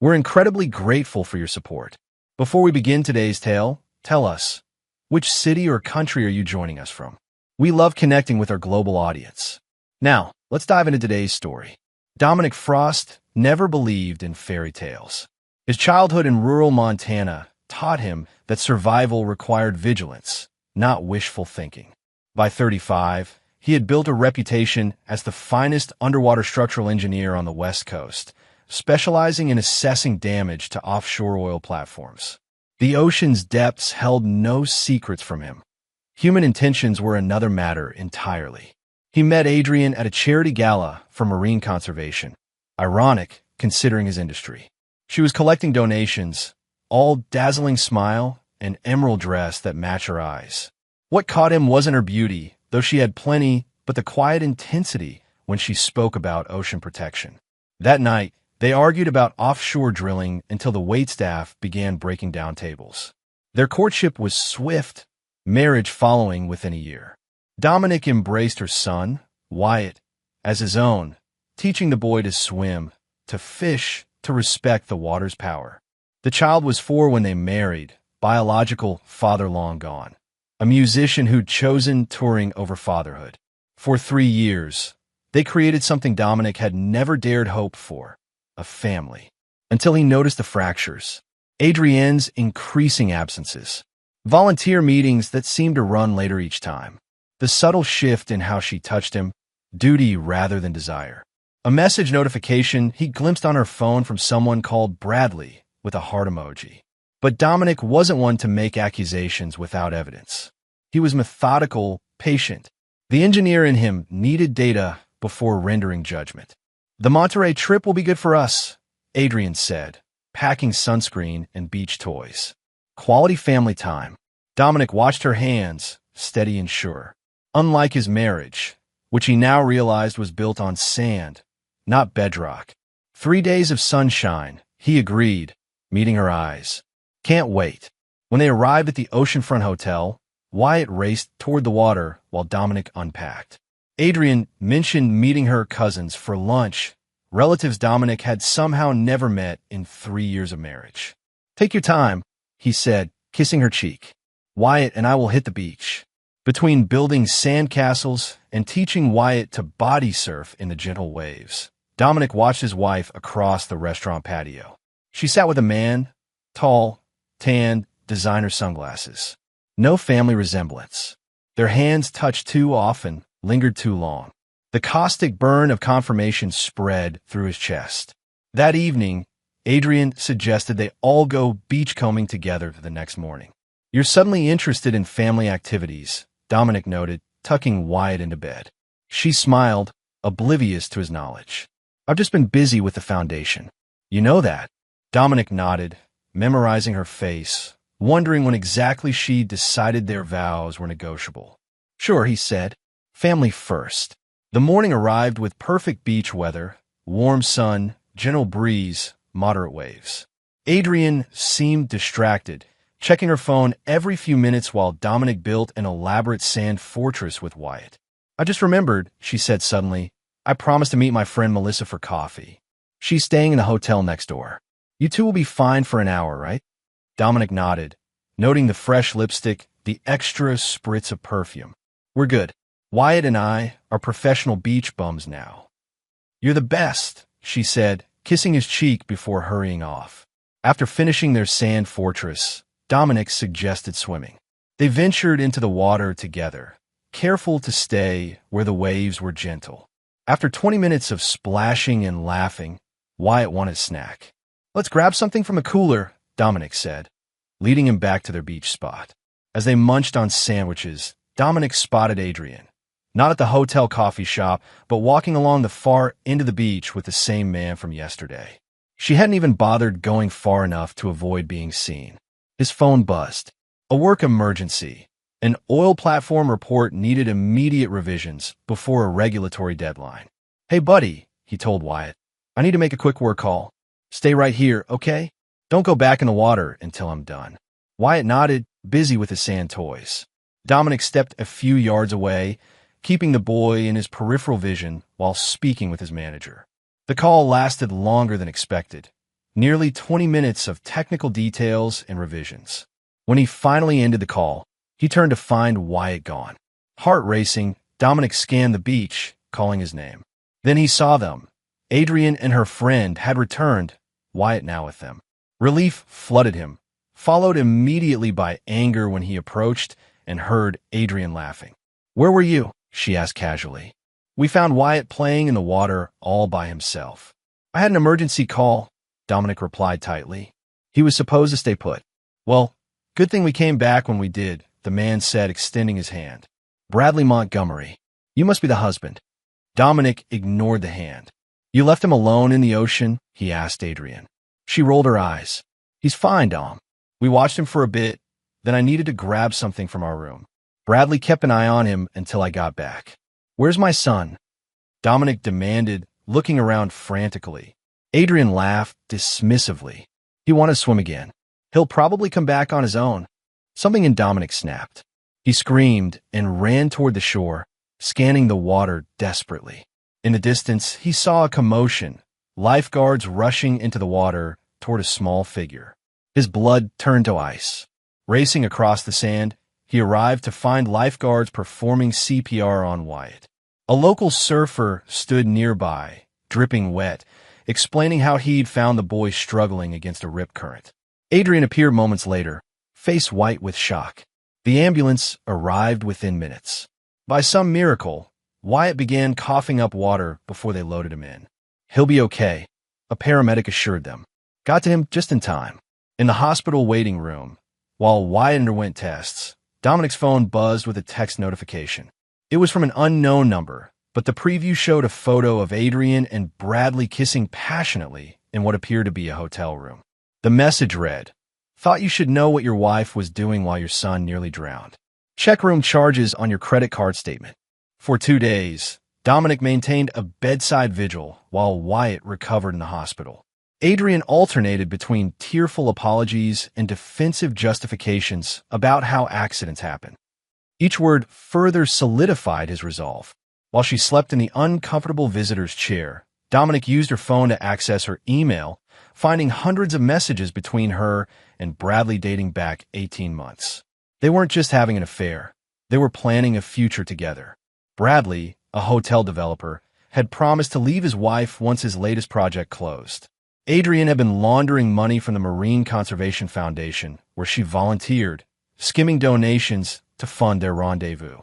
We're incredibly grateful for your support. Before we begin today's tale, tell us, which city or country are you joining us from? We love connecting with our global audience. Now, let's dive into today's story. Dominic Frost never believed in fairy tales. His childhood in rural Montana taught him that survival required vigilance, not wishful thinking. By 35, he had built a reputation as the finest underwater structural engineer on the West Coast, specializing in assessing damage to offshore oil platforms. The ocean's depths held no secrets from him. Human intentions were another matter entirely. He met Adrienne at a charity gala for marine conservation. Ironic, considering his industry. She was collecting donations, all dazzling smile and emerald dress that match her eyes. What caught him wasn't her beauty, though she had plenty, but the quiet intensity when she spoke about ocean protection. That night, they argued about offshore drilling until the waitstaff began breaking down tables. Their courtship was swift, marriage following within a year. Dominic embraced her son, Wyatt, as his own, teaching the boy to swim, to fish, to respect the water's power. The child was 4 when they married, biological father long gone. A musician who'd chosen touring over fatherhood. For 3 years, they created something Dominic had never dared hope for, a family. Until he noticed the fractures, Adrienne's increasing absences, volunteer meetings that seemed to run later each time, the subtle shift in how she touched him, duty rather than desire. A message notification he glimpsed on her phone from someone called Bradley with a heart emoji. But Dominic wasn't one to make accusations without evidence. He was methodical, patient. The engineer in him needed data before rendering judgment. The Monterey trip will be good for us, Adrienne said, packing sunscreen and beach toys. Quality family time. Dominic watched her hands, steady and sure. Unlike his marriage, which he now realized was built on sand, not bedrock. 3 days of sunshine, he agreed, meeting her eyes. Can't wait. When they arrived at the oceanfront hotel, Wyatt raced toward the water while Dominic unpacked. Adrienne mentioned meeting her cousins for lunch, relatives Dominic had somehow never met in 3 years of marriage. Take your time, he said, kissing her cheek. Wyatt and I will hit the beach. Between building sandcastles and teaching Wyatt to body surf in the gentle waves, Dominic watched his wife across the restaurant patio. She sat with a man, tall, tanned, designer sunglasses. No family resemblance. Their hands touched too often, lingered too long. The caustic burn of confirmation spread through his chest. That evening, Adrienne suggested they all go beachcombing together the next morning. You're suddenly interested in family activities, Dominic noted, tucking Wyatt into bed. She smiled, oblivious to his knowledge. I've just been busy with the foundation. You know that. Dominic nodded, memorizing her face, wondering when exactly she decided their vows were negotiable. Sure, he said. Family first. The morning arrived with perfect beach weather, warm sun, gentle breeze, moderate waves. Adrienne seemed distracted, checking her phone every few minutes while Dominic built an elaborate sand fortress with Wyatt. I just remembered, she said suddenly, I promised to meet my friend Melissa for coffee. She's staying in the hotel next door. You two will be fine for an hour, right? Dominic nodded, noting the fresh lipstick, the extra spritz of perfume. We're good. Wyatt and I are professional beach bums now. You're the best, she said, kissing his cheek before hurrying off. After finishing their sand fortress, Dominic suggested swimming. They ventured into the water together, careful to stay where the waves were gentle. After 20 minutes of splashing and laughing, Wyatt wanted a snack. Let's grab something from a cooler, Dominic said, leading him back to their beach spot. As they munched on sandwiches, Dominic spotted Adrienne, not at the hotel coffee shop, but walking along the far end of the beach with the same man from yesterday. She hadn't even bothered going far enough to avoid being seen. His phone buzzed. A work emergency. An oil platform report needed immediate revisions before a regulatory deadline. Hey, buddy, he told Wyatt. I need to make a quick work call. Stay right here, okay? Don't go back in the water until I'm done. Wyatt nodded, busy with his sand toys. Dominic stepped a few yards away, keeping the boy in his peripheral vision while speaking with his manager. The call lasted longer than expected, Nearly 20 minutes of technical details and revisions. When he finally ended the call, he turned to find Wyatt gone. Heart racing, Dominic scanned the beach, calling his name. Then he saw them. Adrian and her friend had returned, Wyatt now with them. Relief flooded him, followed immediately by anger when he approached and heard Adrian laughing. "Where were you?" she asked casually. "We found Wyatt playing in the water all by himself." "I had an emergency call," Dominic replied tightly. "He was supposed to stay put." "Well, good thing we came back when we did," the man said, extending his hand. "Bradley Montgomery. You must be the husband." Dominic ignored the hand. "You left him alone in the ocean?" he asked Adrian. She rolled her eyes. "He's fine, Dom. We watched him for a bit, then I needed to grab something from our room. Bradley kept an eye on him until I got back." "Where's my son?" Dominic demanded, looking around frantically. Adrian laughed dismissively. "He wanted to swim again. He'll probably come back on his own." Something in Dominic snapped. He screamed and ran toward the shore, scanning the water desperately. In the distance, he saw a commotion, lifeguards rushing into the water toward a small figure. His blood turned to ice. Racing across the sand, he arrived to find lifeguards performing CPR on Wyatt. A local surfer stood nearby, dripping wet, explaining how he'd found the boy struggling against a rip current. Adrian appeared moments later, face white with shock. The ambulance arrived within minutes. By some miracle, Wyatt began coughing up water before they loaded him in. "He'll be okay," a paramedic assured them. Got to him just in time. In the hospital waiting room, while Wyatt underwent tests, Dominic's phone buzzed with a text notification. It was from an unknown number, but the preview showed a photo of Adrian and Bradley kissing passionately in what appeared to be a hotel room. The message read, "Thought you should know what your wife was doing while your son nearly drowned. Check room charges on your credit card statement." For 2 days, Dominic maintained a bedside vigil while Wyatt recovered in the hospital. Adrian alternated between tearful apologies and defensive justifications about how accidents happen. Each word further solidified his resolve. While she slept in the uncomfortable visitor's chair, Dominic used her phone to access her email, finding hundreds of messages between her and Bradley dating back 18 months. They weren't just having an affair. They were planning a future together. Bradley, a hotel developer, had promised to leave his wife once his latest project closed. Adrian had been laundering money from the Marine Conservation Foundation, where she volunteered, skimming donations to fund their rendezvous.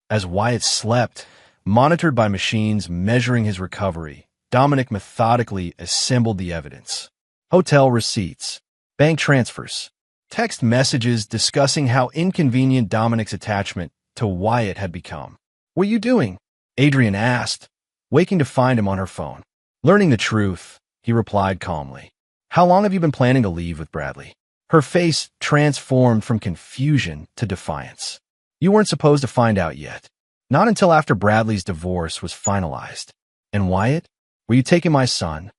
As Wyatt slept, monitored by machines measuring his recovery, Dominic methodically assembled the evidence. Hotel receipts, bank transfers, text messages discussing how inconvenient Dominic's attachment to Wyatt had become. "What are you doing?" Adrian asked, waking to find him on her phone. "Learning the truth," he replied calmly. "How long have you been planning to leave with Bradley?" Her face transformed from confusion to defiance. "You weren't supposed to find out yet. Not until after Bradley's divorce was finalized." "And Wyatt? Were you taking my son?"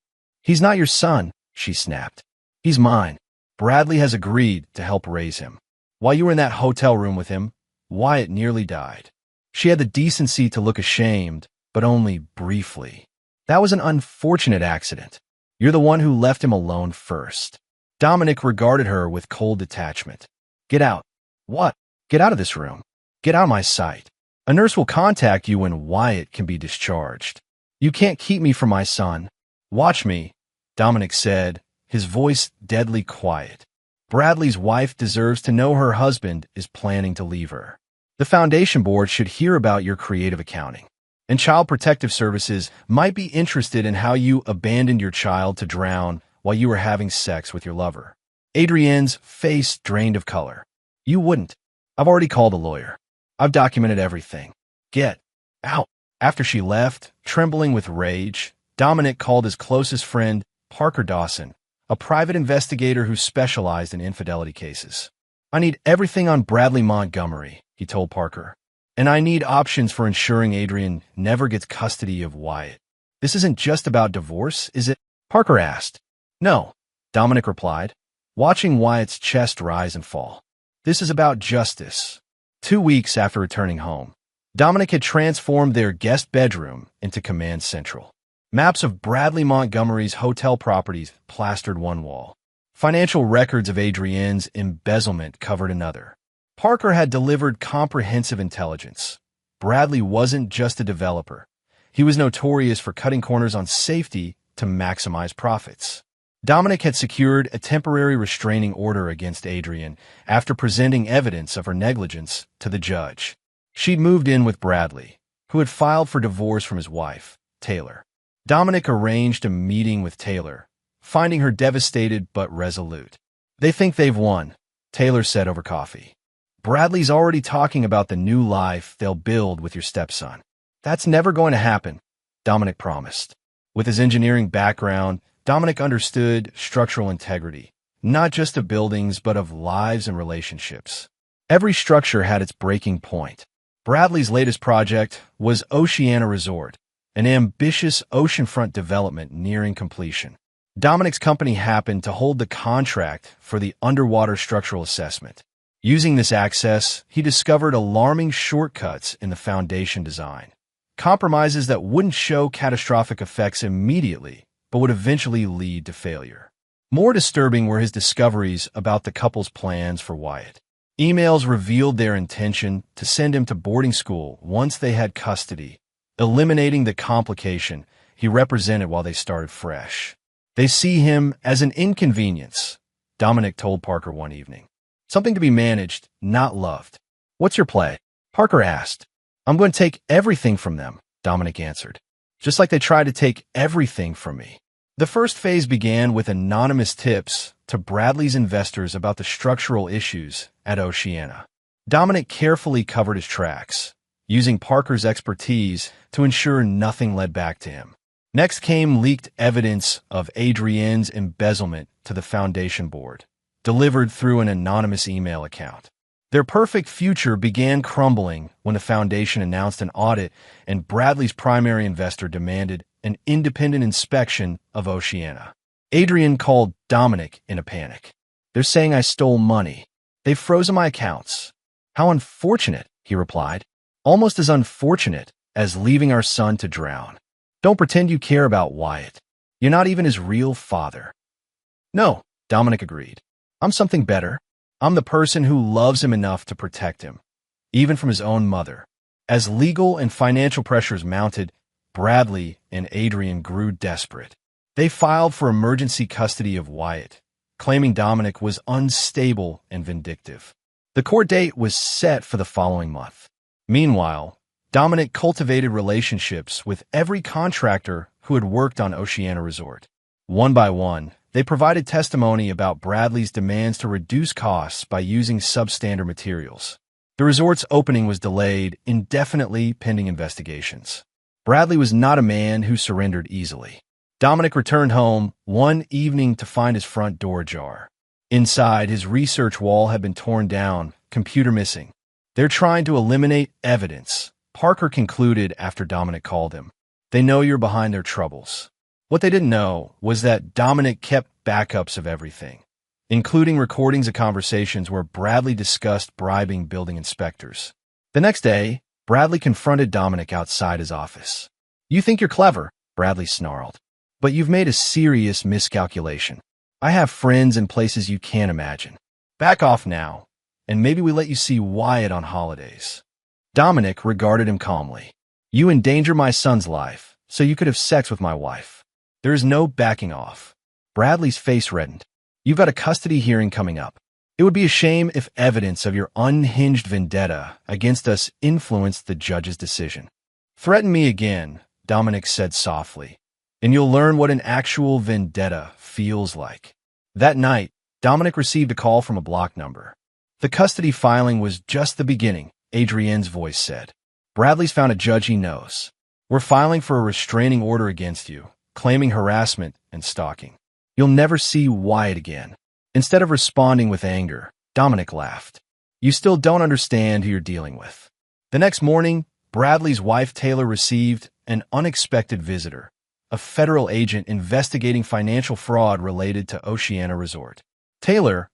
"He's not your son," she snapped. "He's mine. Bradley has agreed to help raise him. While you were in that hotel room with him, Wyatt nearly died." She had the decency to look ashamed, but only briefly. "That was an unfortunate accident. You're the one who left him alone first." Dominic regarded her with cold detachment. "Get out." "What?" "Get out of this room. Get out of my sight. A nurse will contact you when Wyatt can be discharged. You can't keep me from my son." "Watch me," Dominic said, his voice deadly quiet. "Bradley's wife deserves to know her husband is planning to leave her. The foundation board should hear about your creative accounting. And Child Protective Services might be interested in how you abandoned your child to drown while you were having sex with your lover." Adrienne's face drained of color. "You wouldn't. I've already called a lawyer. I've documented everything. Get out." After she left, trembling with rage, Dominic called his closest friend, Parker Dawson, a private investigator who specialized in infidelity cases. "I need everything on Bradley Montgomery," he told Parker. "And I need options for ensuring Adrian never gets custody of Wyatt." "This isn't just about divorce, is it?" Parker asked. "No," Dominic replied, watching Wyatt's chest rise and fall. "This is about justice." 2 weeks after returning home, Dominic had transformed their guest bedroom into command central. Maps of Bradley Montgomery's hotel properties plastered one wall. Financial records of Adrienne's embezzlement covered another. Parker had delivered comprehensive intelligence. Bradley wasn't just a developer. He was notorious for cutting corners on safety to maximize profits. Dominic had secured a temporary restraining order against Adrienne after presenting evidence of her negligence to the judge. She'd moved in with Bradley, who had filed for divorce from his wife, Taylor. Dominic arranged a meeting with Taylor, finding her devastated but resolute. "They think they've won," Taylor said over coffee. "Bradley's already talking about the new life they'll build with your stepson." "That's never going to happen," Dominic promised. With his engineering background, Dominic understood structural integrity, not just of buildings but of lives and relationships. Every structure had its breaking point. Bradley's latest project was Oceana Resort, an ambitious oceanfront development nearing completion. Dominic's company happened to hold the contract for the underwater structural assessment. Using this access, he discovered alarming shortcuts in the foundation design, compromises that wouldn't show catastrophic effects immediately, but would eventually lead to failure. More disturbing were his discoveries about the couple's plans for Wyatt. Emails revealed their intention to send him to boarding school once they had custody, eliminating the complication he represented while they started fresh. "They see him as an inconvenience," Dominic told Parker one evening. "Something to be managed, not loved." "What's your play?" Parker asked. "I'm going to take everything from them," Dominic answered, "just like they tried to take everything from me." The first phase began with anonymous tips to Bradley's investors about the structural issues at Oceana. Dominic carefully covered his tracks, using Parker's expertise to ensure nothing led back to him. Next came leaked evidence of Adrienne's embezzlement to the foundation board, delivered through an anonymous email account. Their perfect future began crumbling when the foundation announced an audit and Bradley's primary investor demanded an independent inspection of Oceana. Adrienne called Dominic in a panic. "They're saying I stole money. They've frozen my accounts." "How unfortunate," he replied. "Almost as unfortunate as leaving our son to drown. Don't pretend you care about Wyatt. You're not even his real father." "No," Dominic agreed. "I'm something better. I'm the person who loves him enough to protect him, even from his own mother." As legal and financial pressures mounted, Bradley and Adrienne grew desperate. They filed for emergency custody of Wyatt, claiming Dominic was unstable and vindictive. The court date was set for the following month. Meanwhile, Dominic cultivated relationships with every contractor who had worked on Oceana Resort. One by one, they provided testimony about Bradley's demands to reduce costs by using substandard materials. The resort's opening was delayed indefinitely pending investigations. Bradley was not a man who surrendered easily. Dominic returned home one evening to find his front door ajar. Inside, his research wall had been torn down, computer missing. "They're trying to eliminate evidence," Parker concluded after Dominic called him. "They know you're behind their troubles." What they didn't know was that Dominic kept backups of everything, including recordings of conversations where Bradley discussed bribing building inspectors. The next day, Bradley confronted Dominic outside his office. "You think you're clever," Bradley snarled, "but you've made a serious miscalculation. I have friends in places you can't imagine. Back off now, and maybe we let you see Wyatt on holidays." Dominic regarded him calmly. "You endanger my son's life, so you could have sex with my wife. There is no backing off." Bradley's face reddened. "You've got a custody hearing coming up. It would be a shame if evidence of your unhinged vendetta against us influenced the judge's decision." "Threaten me again," Dominic said softly, "and you'll learn what an actual vendetta feels like." That night, Dominic received a call from a blocked number. "The custody filing was just the beginning," Adrienne's voice said. "Bradley's found a judge he knows. We're filing for a restraining order against you, claiming harassment and stalking. You'll never see Wyatt again." Instead of responding with anger, Dominic laughed. "You still don't understand who you're dealing with." The next morning, Bradley's wife Taylor received an unexpected visitor, a federal agent investigating financial fraud related to Oceana Resort. Taylor,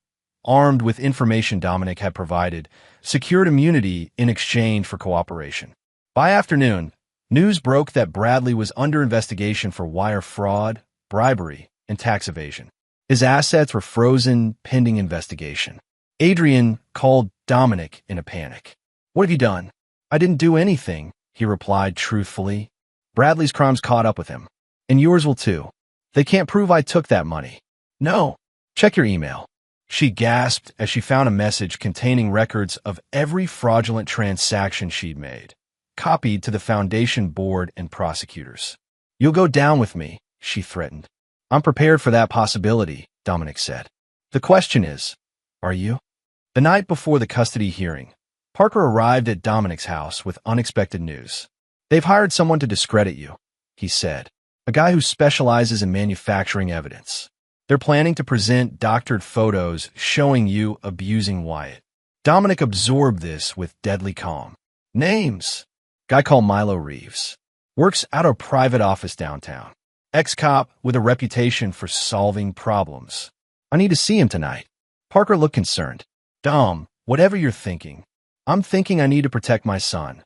armed with information Dominic had provided, secured immunity in exchange for cooperation. By afternoon, News broke that Bradley was under investigation for wire fraud, bribery, and tax evasion. His assets were frozen pending investigation. Adrian called Dominic in a panic. "What have you done?" "I didn't do anything," he replied truthfully. "Bradley's crimes caught up with him. And yours will too. They can't prove I took that money." "No. Check your email." She gasped as she found a message containing records of every fraudulent transaction she'd made, copied to the foundation board and prosecutors. "You'll go down with me," she threatened. "I'm prepared for that possibility," Dominic said. "The question is, are you?" The night before the custody hearing, Parker arrived at Dominic's house with unexpected news. "They've hired someone to discredit you," he said. "A guy who specializes in manufacturing evidence. They're planning to present doctored photos showing you abusing Wyatt." Dominic absorbed this with deadly calm. "Names. Guy called Milo Reeves. Works out of a private office downtown. Ex-cop with a reputation for solving problems. I need to see him tonight." Parker looked concerned. "Dom, whatever you're thinking, I'm thinking I need to protect my son."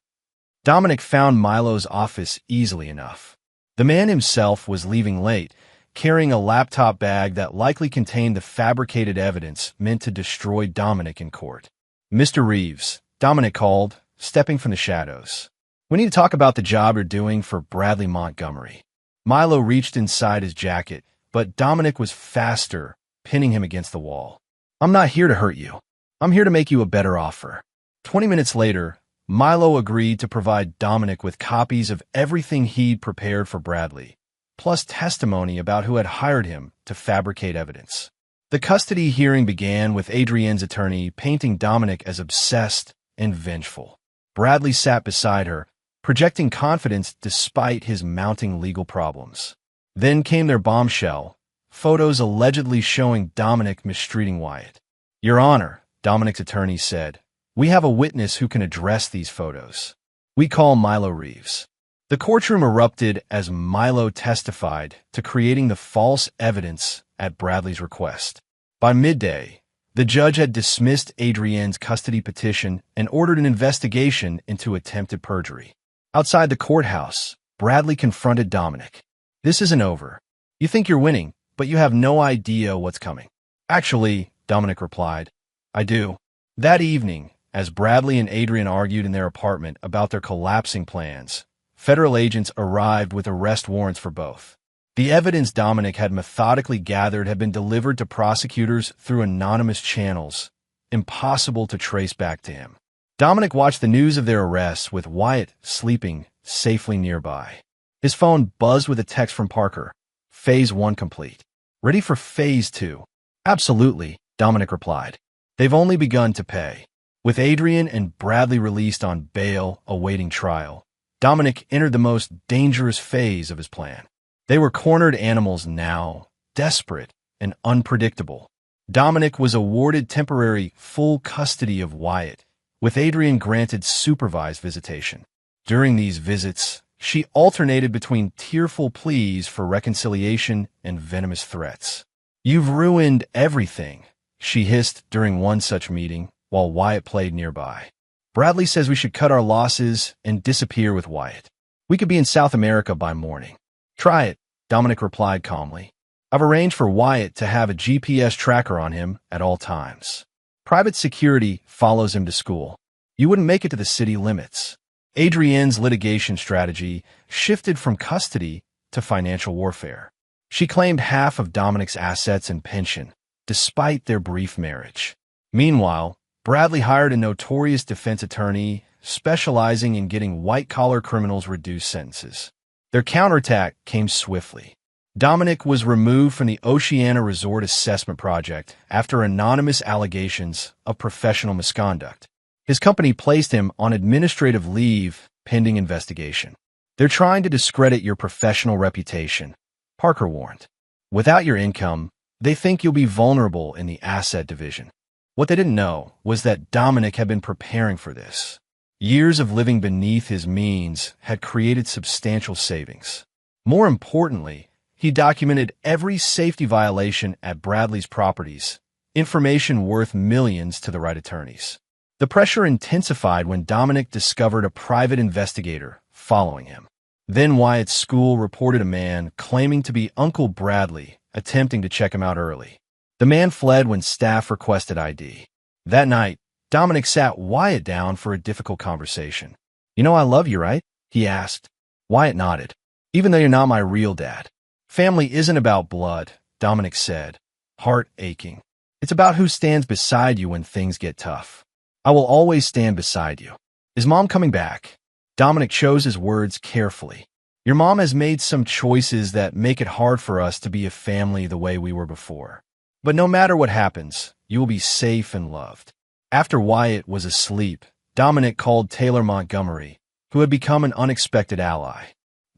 Dominic found Milo's office easily enough. The man himself was leaving late, carrying a laptop bag that likely contained the fabricated evidence meant to destroy Dominic in court. "Mr. Reeves," Dominic called, stepping from the shadows. "We need to talk about the job you're doing for Bradley Montgomery." Milo reached inside his jacket, but Dominic was faster, pinning him against the wall. "I'm not here to hurt you. I'm here to make you a better offer." 20 minutes later, Milo agreed to provide Dominic with copies of everything he'd prepared for Bradley, plus testimony about who had hired him to fabricate evidence. The custody hearing began with Adrienne's attorney painting Dominic as obsessed and vengeful. Bradley sat beside her, projecting confidence despite his mounting legal problems. Then came their bombshell, photos allegedly showing Dominic mistreating Wyatt. "Your Honor," Dominic's attorney said, "we have a witness who can address these photos. We call Milo Reeves." The courtroom erupted as Milo testified to creating the false evidence at Bradley's request. By midday, the judge had dismissed Adrienne's custody petition and ordered an investigation into attempted perjury. Outside the courthouse, Bradley confronted Dominic. "This isn't over. You think you're winning, but you have no idea what's coming." "Actually," Dominic replied, "I do." That evening, as Bradley and Adrienne argued in their apartment about their collapsing plans, federal agents arrived with arrest warrants for both. The evidence Dominic had methodically gathered had been delivered to prosecutors through anonymous channels, impossible to trace back to him. Dominic watched the news of their arrests with Wyatt sleeping safely nearby. His phone buzzed with a text from Parker. "Phase 1 complete. Ready for Phase 2? "Absolutely," Dominic replied. "They've only begun to pay." With Adrienne and Bradley released on bail awaiting trial, Dominic entered the most dangerous phase of his plan. They were cornered animals now, desperate and unpredictable. Dominic was awarded temporary full custody of Wyatt, with Adrienne granted supervised visitation. During these visits, she alternated between tearful pleas for reconciliation and venomous threats. "You've ruined everything," she hissed during one such meeting while Wyatt played nearby. "Bradley says we should cut our losses and disappear with Wyatt. We could be in South America by morning." "Try it," Dominic replied calmly. "I've arranged for Wyatt to have a GPS tracker on him at all times. Private security follows him to school. You wouldn't make it to the city limits." Adrienne's litigation strategy shifted from custody to financial warfare. She claimed half of Dominic's assets and pension, despite their brief marriage. Meanwhile, Bradley hired a notorious defense attorney specializing in getting white-collar criminals reduced sentences. Their counterattack came swiftly. Dominic was removed from the Oceana Resort Assessment Project after anonymous allegations of professional misconduct. His company placed him on administrative leave pending investigation. "They're trying to discredit your professional reputation," Parker warned. "Without your income, they think you'll be vulnerable in the asset division." What they didn't know was that Dominic had been preparing for this. Years of living beneath his means had created substantial savings. More importantly, he documented every safety violation at Bradley's properties, information worth millions to the right attorneys. The pressure intensified when Dominic discovered a private investigator following him. Then Wyatt's school reported a man claiming to be Uncle Bradley, attempting to check him out early. The man fled when staff requested ID. That night, Dominic sat Wyatt down for a difficult conversation. "You know I love you, right?" he asked. Wyatt nodded. "Even though you're not my real dad." "Family isn't about blood," Dominic said, heart aching. "It's about who stands beside you when things get tough. I will always stand beside you." "Is Mom coming back?" Dominic chose his words carefully. "Your mom has made some choices that make it hard for us to be a family the way we were before. But no matter what happens, you will be safe and loved." After Wyatt was asleep, Dominic called Taylor Montgomery, who had become an unexpected ally.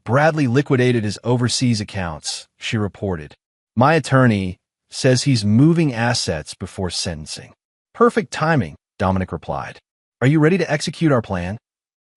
"Bradley liquidated his overseas accounts," she reported. "My attorney says he's moving assets before sentencing." "Perfect timing," Dominic replied. "Are you ready to execute our plan?"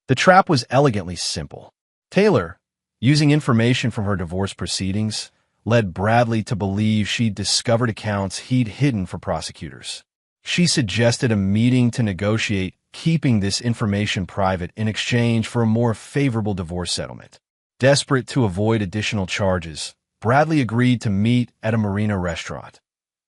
The trap was elegantly simple. Taylor, using information from her divorce proceedings, led Bradley to believe she'd discovered accounts he'd hidden for prosecutors. She suggested a meeting to negotiate keeping this information private in exchange for a more favorable divorce settlement. Desperate to avoid additional charges, Bradley agreed to meet at a Marina restaurant,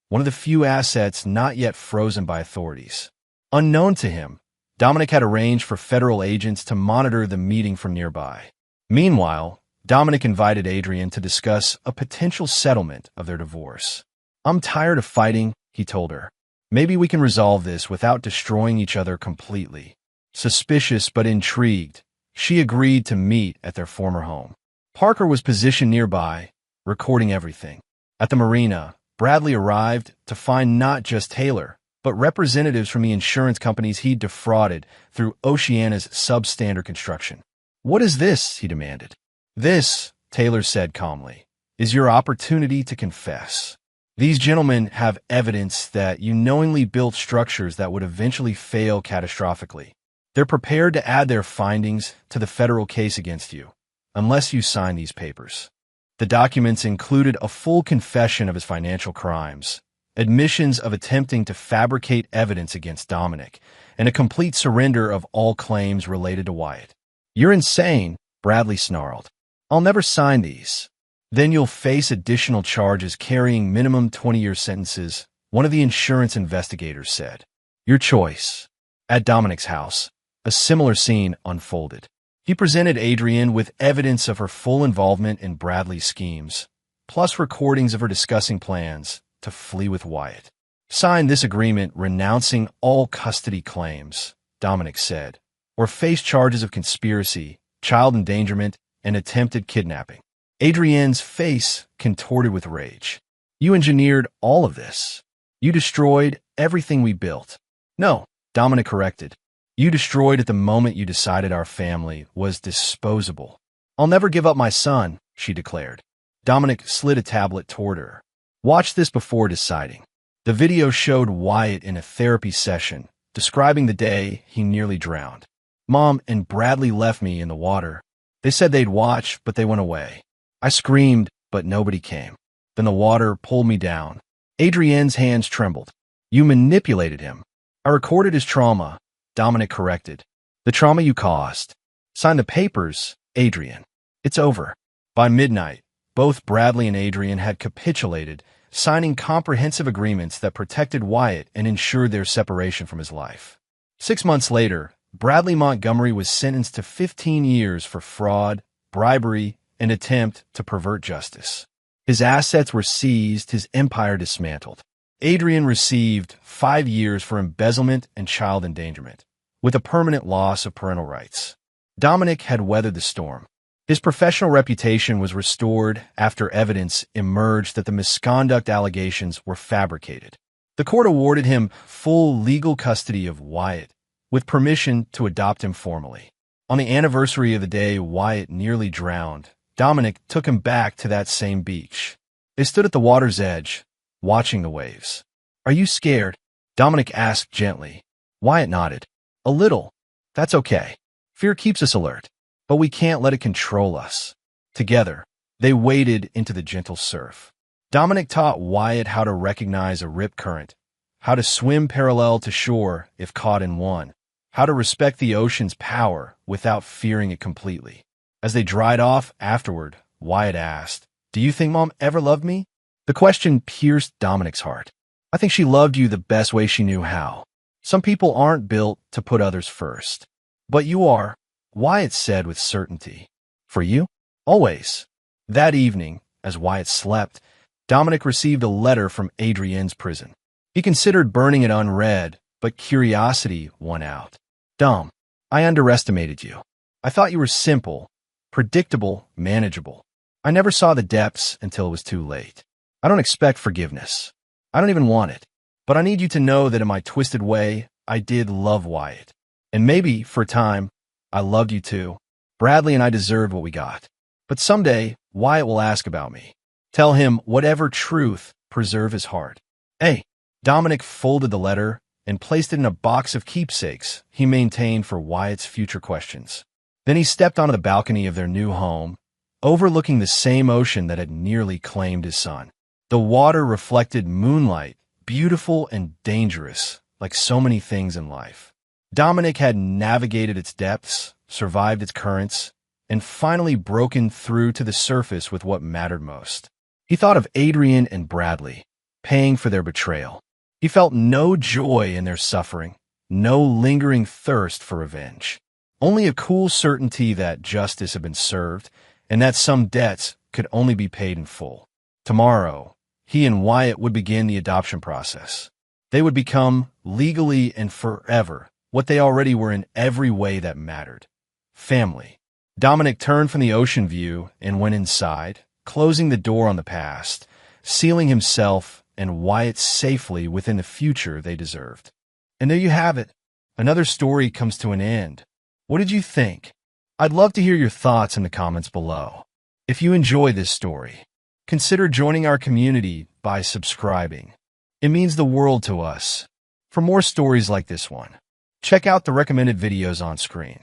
one of the few assets not yet frozen by authorities. Unknown to him, Dominic had arranged for federal agents to monitor the meeting from nearby. Meanwhile, Dominic invited Adrian to discuss a potential settlement of their divorce. "I'm tired of fighting," he told her. "Maybe we can resolve this without destroying each other completely." Suspicious but intrigued, she agreed to meet at their former home. Parker was positioned nearby, recording everything. At the marina, Bradley arrived to find not just Taylor, but representatives from the insurance companies he'd defrauded through Oceana's substandard construction. "What is this?" he demanded. "This," Taylor said calmly, "is your opportunity to confess. These gentlemen have evidence that you knowingly built structures that would eventually fail catastrophically. They're prepared to add their findings to the federal case against you, unless you sign these papers." The documents included a full confession of his financial crimes, admissions of attempting to fabricate evidence against Dominic, and a complete surrender of all claims related to Wyatt. "You're insane," Bradley snarled. "I'll never sign these." "Then you'll face additional charges carrying minimum 20-year sentences," one of the insurance investigators said. "Your choice." At Dominic's house, a similar scene unfolded. He presented Adrian with evidence of her full involvement in Bradley's schemes, plus recordings of her discussing plans to flee with Wyatt. "Sign this agreement renouncing all custody claims," Dominic said, "or face charges of conspiracy, child endangerment, and attempted kidnapping." Adrienne's face contorted with rage. "You engineered all of this. You destroyed everything we built." "No," Dominic corrected. "You destroyed at the moment you decided our family was disposable." "I'll never give up my son," she declared. Dominic slid a tablet toward her. "Watch this before deciding." The video showed Wyatt in a therapy session, describing the day he nearly drowned. "Mom and Bradley left me in the water. They said they'd watch, but they went away. I screamed, but nobody came. Then the water pulled me down." Adrienne's hands trembled. "You manipulated him." "I recorded his trauma," Dominic corrected. "The trauma you caused." "Sign the papers, Adrian. It's over." By midnight, both Bradley and Adrian had capitulated, signing comprehensive agreements that protected Wyatt and ensured their separation from his life. 6 months later, Bradley Montgomery was sentenced to 15 years for fraud, bribery, and attempt to pervert justice. His assets were seized, his empire dismantled. Adrian received 5 years for embezzlement and child endangerment, with a permanent loss of parental rights. Dominic had weathered the storm. His professional reputation was restored after evidence emerged that the misconduct allegations were fabricated. The court awarded him full legal custody of Wyatt, with permission to adopt him formally. On the anniversary of the day Wyatt nearly drowned, Dominic took him back to that same beach. They stood at the water's edge, watching the waves. "Are you scared?" Dominic asked gently. Wyatt nodded. "A little. That's okay. Fear keeps us alert, but we can't let it control us." Together, they waded into the gentle surf. Dominic taught Wyatt how to recognize a rip current, how to swim parallel to shore if caught in one, how to respect the ocean's power without fearing it completely. As they dried off afterward, Wyatt asked, "Do you think Mom ever loved me?" The question pierced Dominic's heart. "I think she loved you the best way she knew how. Some people aren't built to put others first. But you are," Wyatt said with certainty. "For you? Always." That evening, as Wyatt slept, Dominic received a letter from Adrienne's prison. He considered burning it unread, but curiosity won out. "Dom, I underestimated you. I thought you were simple, predictable, manageable. I never saw the depths until it was too late. I don't expect forgiveness. I don't even want it. But I need you to know that in my twisted way, I did love Wyatt. And maybe, for a time, I loved you too. Bradley and I deserved what we got. But someday, Wyatt will ask about me. Tell him whatever truth, preserve his heart." Hey, Dominic folded the letter and placed it in a box of keepsakes he maintained for Wyatt's future questions. Then he stepped onto the balcony of their new home, overlooking the same ocean that had nearly claimed his son. The water reflected moonlight, beautiful and dangerous, like so many things in life. Dominic had navigated its depths, survived its currents, and finally broken through to the surface with what mattered most. He thought of Adrienne and Bradley, paying for their betrayal. He felt no joy in their suffering, no lingering thirst for revenge. Only a cool certainty that justice had been served, and that some debts could only be paid in full. Tomorrow, he and Wyatt would begin the adoption process. They would become, legally and forever, what they already were in every way that mattered: family. Dominic turned from the ocean view and went inside, closing the door on the past, sealing himself and Wyatt safely within the future they deserved. And there you have it. Another story comes to an end. What did you think? I'd love to hear your thoughts in the comments below. If you enjoy this story, consider joining our community by subscribing. It means the world to us. For more stories like this one, check out the recommended videos on screen.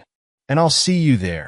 And I'll see you there.